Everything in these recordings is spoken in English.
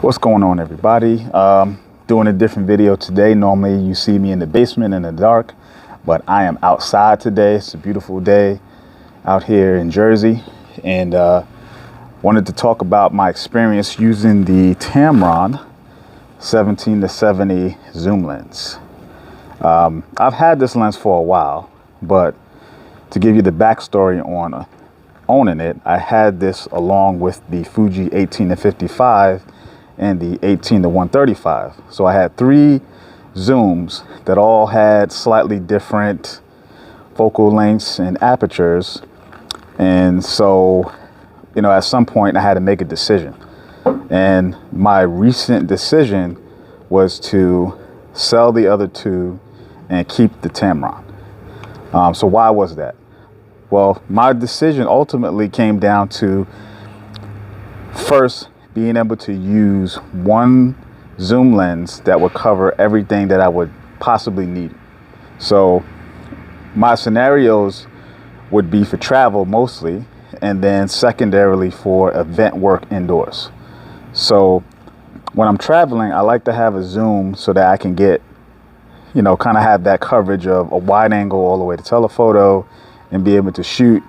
What's going on, everybody? Doing a different video today. Normally you see me in the basement in the dark, but I am outside today. It's a beautiful day out here in Jersey, and wanted to talk about my experience using the Tamron 17-70 zoom lens. I've had this lens for a while, but to give you the backstory on owning it, I had this along with the Fuji 18-55 and the 18-135. So I had three zooms that all had slightly different focal lengths and apertures. And so, at some point I had to make a decision. And my recent decision was to sell the other two and keep the Tamron. So why was that? Well, my decision ultimately came down to first being able to use one zoom lens that would cover everything that I would possibly need. So my scenarios would be for travel mostly, and then secondarily for event work indoors. So when I'm traveling, I like to have a zoom so that I can get, kind of have that coverage of a wide angle all the way to telephoto and be able to shoot,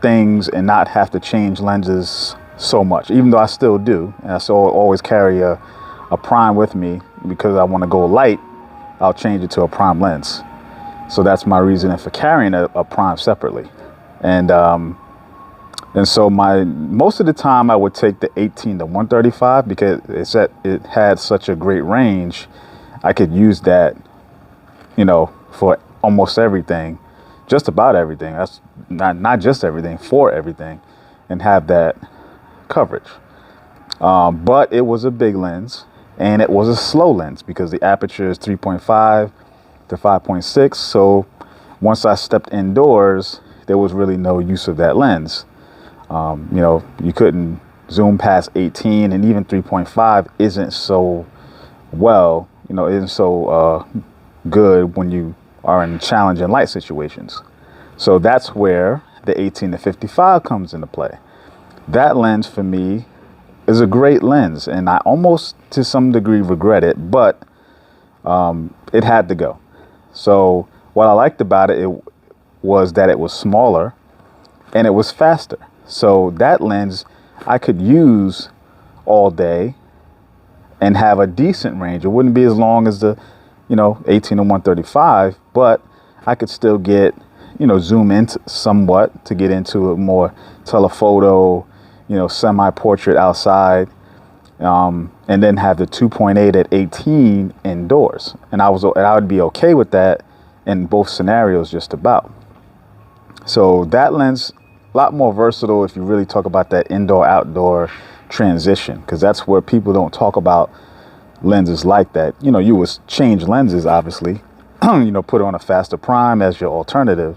things and not have to change lenses so much, even though I still do. And I still always carry a prime with me because I want to go light. I'll change it to a prime lens. So that's my reasoning for carrying a prime separately. And so most of the time I would take the 18-135 because it had such a great range. I could use that, for almost everything, just about everything. That's not just everything, for everything, and have that coverage. But it was a big lens, and it was a slow lens because the aperture is 3.5 to 5.6. So once I stepped indoors, there was really no use of that lens. You couldn't zoom past 18, and even 3.5 isn't so isn't so good when you are in challenging light situations. So that's where the 18-55 comes into play. That lens for me is a great lens, and I almost to some degree regret it, but it had to go. So what I liked about it was that it was smaller and it was faster. So that lens I could use all day and have a decent range. It wouldn't be as long as the 18-135, but I could still get zoom in somewhat to get into a more telephoto, semi-portrait outside, and then have the 2.8 at 18 indoors. And I would be okay with that in both scenarios just about. So that lens, a lot more versatile if you really talk about that indoor-outdoor transition, because that's where people don't talk about lenses like that. You would change lenses, obviously, put on a faster prime as your alternative.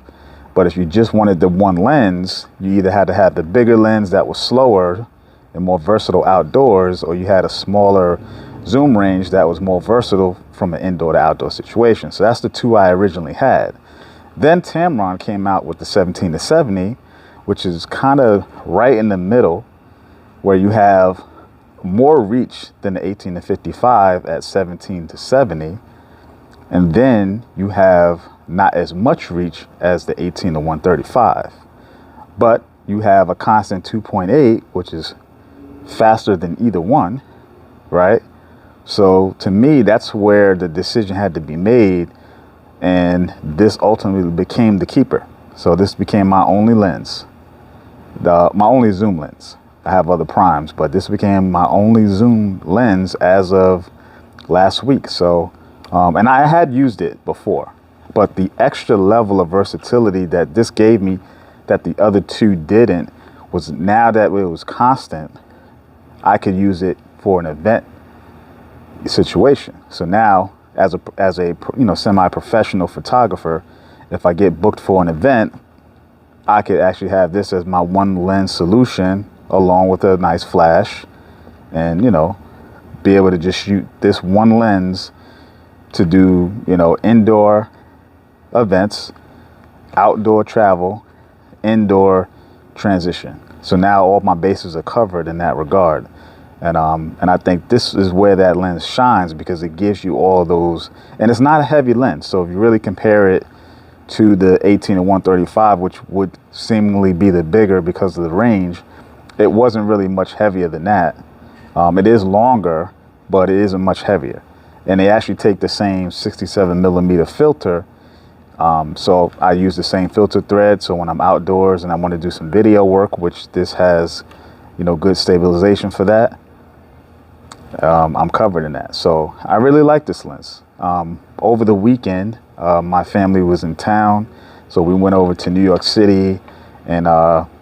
But if you just wanted the one lens, you either had to have the bigger lens that was slower and more versatile outdoors, or you had a smaller zoom range that was more versatile from an indoor to outdoor situation. So that's the two I originally had. Then Tamron came out with the 17-70, which is kind of right in the middle, where you have more reach than the 18-55 at 17-70. And then you have not as much reach as the 18-135, but you have a constant 2.8, which is faster than either one, right? So to me, that's where the decision had to be made, and this ultimately became the keeper. So this became my only lens, my only zoom lens. I have other primes, but this became my only zoom lens as of last week. So and I had used it before, but the extra level of versatility that this gave me that the other two didn't was, now that it was constant, I could use it for an event situation. So now as a semi-professional photographer, if I get booked for an event, I could actually have this as my one lens solution along with a nice flash, and be able to just shoot this one lens to do indoor events, outdoor travel, indoor transition. So now all my bases are covered in that regard. And I think this is where that lens shines, because it gives you all those, and it's not a heavy lens. So if you really compare it to the 18 and 135, which would seemingly be the bigger because of the range, it wasn't really much heavier than that. It is longer, but it isn't much heavier. And they actually take the same 67 millimeter filter. So I use the same filter thread. So when I'm outdoors and I want to do some video work, which this has, you know, good stabilization for that, I'm covered in that. So I really like this lens. Over the weekend, my family was in town, so we went over to New York City, and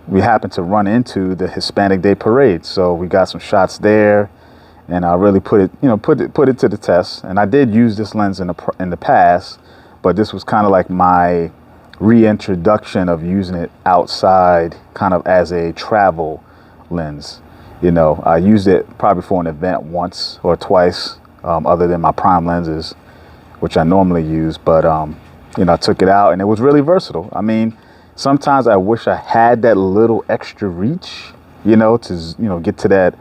we happened to run into the Hispanic Day Parade. So we got some shots there, and I really put it to the test. And I did use this lens in the past, but this was kind of like my reintroduction of using it outside, kind of as a travel lens. You know, I used it probably for an event once or twice, other than my prime lenses, which I normally use. But, you know, I took it out and it was really versatile. I mean, sometimes I wish I had that little extra reach, you know, to, you know, get to that,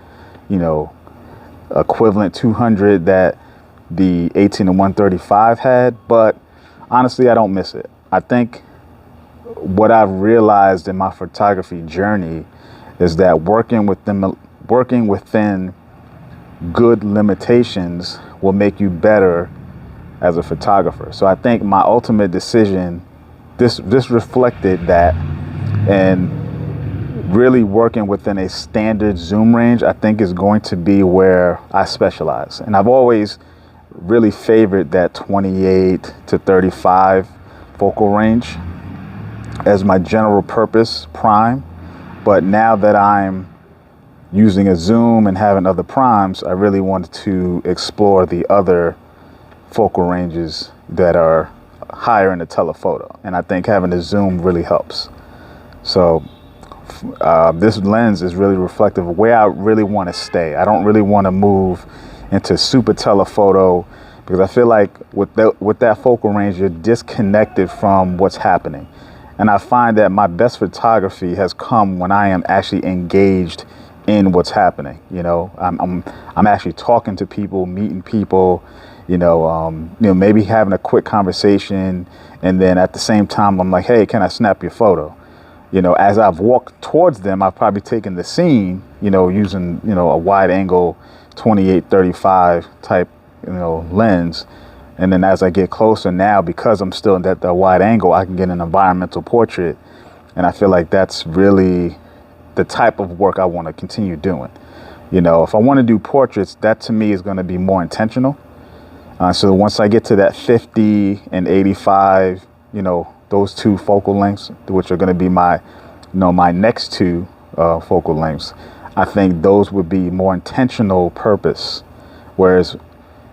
you know, equivalent 200 that the 18 and 135 had. But honestly, I don't miss it. I think what I've realized in my photography journey is that working within good limitations will make you better as a photographer. So I think my ultimate decision, this reflected that, and really working within a standard zoom range, I think, is going to be where I specialize. And I've always really favored that 28 to 35 focal range as my general purpose prime. But now that I'm using a zoom and having other primes, I really wanted to explore the other focal ranges that are higher in the telephoto. And I think having a zoom really helps. So this lens is really reflective of where I really want to stay. I don't really want to move into super telephoto, because I feel like with that focal range, you're disconnected from what's happening. And I find that my best photography has come when I am actually engaged in what's happening. You know, I'm actually talking to people, meeting people, you know, maybe having a quick conversation, and then at the same time, I'm like, hey, can I snap your photo? You know, as I've walked towards them, I've probably taken the scene, you know, using, you know, a wide angle 28-35 type, you know, lens. And then as I get closer now, because I'm still in that wide angle, I can get an environmental portrait. And I feel like that's really the type of work I want to continue doing. You know, if I want to do portraits, that to me is going to be more intentional. So once I get to that 50 and 85, you know, those two focal lengths, which are going to be my, you know, my next two focal lengths, I think those would be more intentional purpose. Whereas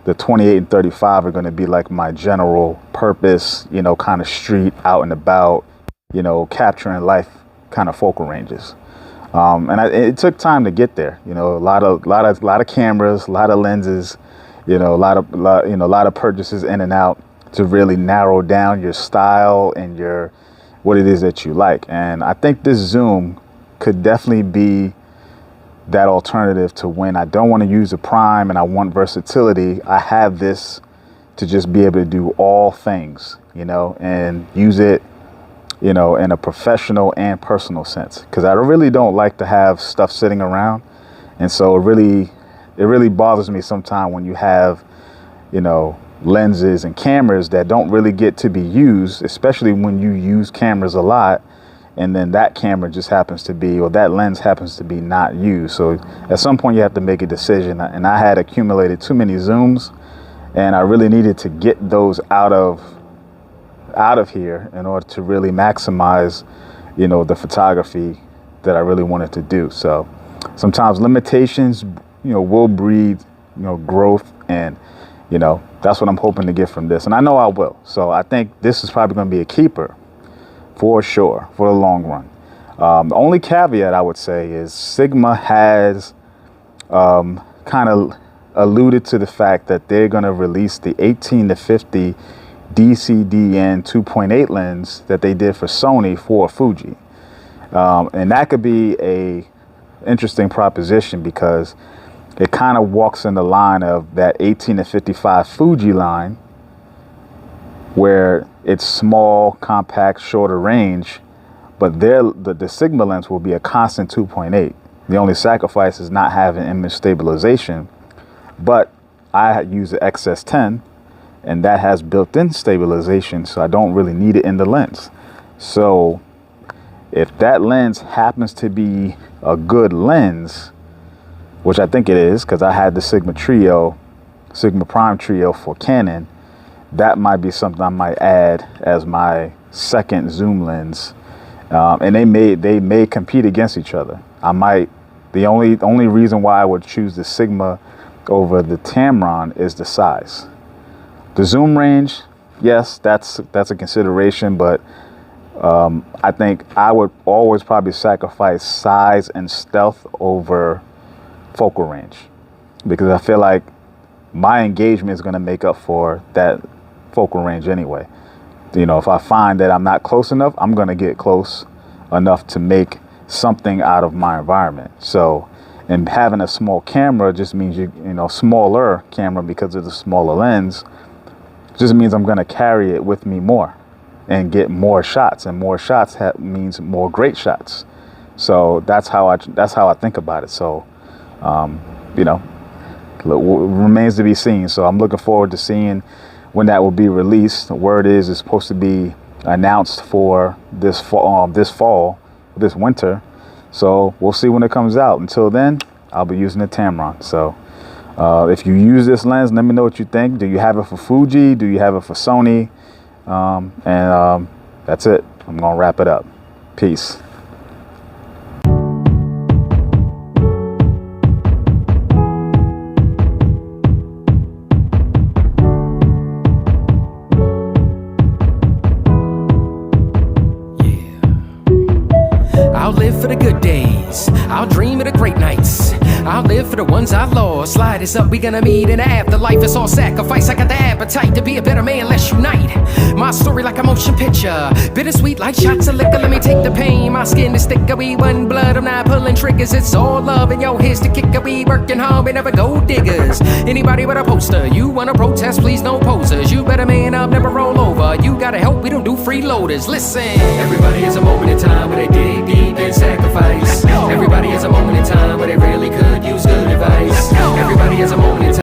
the 28 and 35 are going to be like my general purpose, you know, kind of street, out and about, you know, capturing life kind of focal ranges. And it took time to get there. You know, a lot of cameras, a lot of lenses, you know, a lot of purchases in and out to really narrow down your style and what it is that you like. And I think this zoom could definitely be that alternative to when I don't want to use a prime and I want versatility. I have this to just be able to do all things, you know, and use it, you know, in a professional and personal sense, because I really don't like to have stuff sitting around. And so it really bothers me sometimes when you have, you know, lenses and cameras that don't really get to be used, especially when you use cameras a lot, and then that camera just happens to be, or that lens happens to be not used. So at some point you have to make a decision, and I had accumulated too many zooms, and I really needed to get those out of here in order to really maximize, you know, the photography that I really wanted to do. So sometimes limitations, you know, will breed, you know, growth, and, you know, that's what I'm hoping to get from this. And I know I will. So I think this is probably going to be a keeper for sure, for the long run. The only caveat I would say is Sigma has kind of alluded to the fact that they're going to release the 18 to 50 DCDN 2.8 lens that they did for Sony for Fuji. And that could be a interesting proposition, because it kind of walks in the line of that 18 to 55 Fuji line, where it's small, compact, shorter range, but the Sigma lens will be a constant 2.8. The only sacrifice is not having image stabilization, but I use the X-S10, and that has built-in stabilization, so I don't really need it in the lens. So if that lens happens to be a good lens, which I think it is, because I had the Sigma Prime Trio for Canon, that might be something I might add as my second zoom lens. And they may compete against each other. The only reason why I would choose the Sigma over the Tamron is the size. The zoom range, yes, that's a consideration, but I think I would always probably sacrifice size and stealth over focal range, because I feel like my engagement is going to make up for that focal range anyway. You know, if I find that I'm not close enough, I'm going to get close enough to make something out of my environment. So, and having a small camera just means smaller camera, because of the smaller lens, just means I'm going to carry it with me more and get more shots, and more shots means more great shots. So that's how I think about it. So, remains to be seen. So I'm looking forward to seeing when that will be released. The word is it's supposed to be announced for this winter. So we'll see when it comes out. Until then, I'll be using the Tamron. So if you use this lens, let me know what you think. Do you have it for Fuji? Do you have it for Sony? That's it. I'm gonna wrap it up. Peace. I'll live for the good days, I'll dream of the great nights, I'll live for the ones I've lost. Slide us up, we gonna meet in the afterlife. It's all sacrifice, I got the appetite to be a better man, let's unite. My story like a motion picture, bittersweet like shots of liquor. Let me take the pain, my skin is thicker. We one blood, I'm not pulling triggers. It's all love, and yo, here's the kicker. We working hard, we never go diggers. Anybody with a poster, you wanna protest, please no posers. You better man up, never roll over. You gotta help, we don't do freeloaders. Listen, everybody has a moment in time where they dig deep and sacrifice. Everybody has a moment in time where they really could use good advice. Everybody has a moment in time.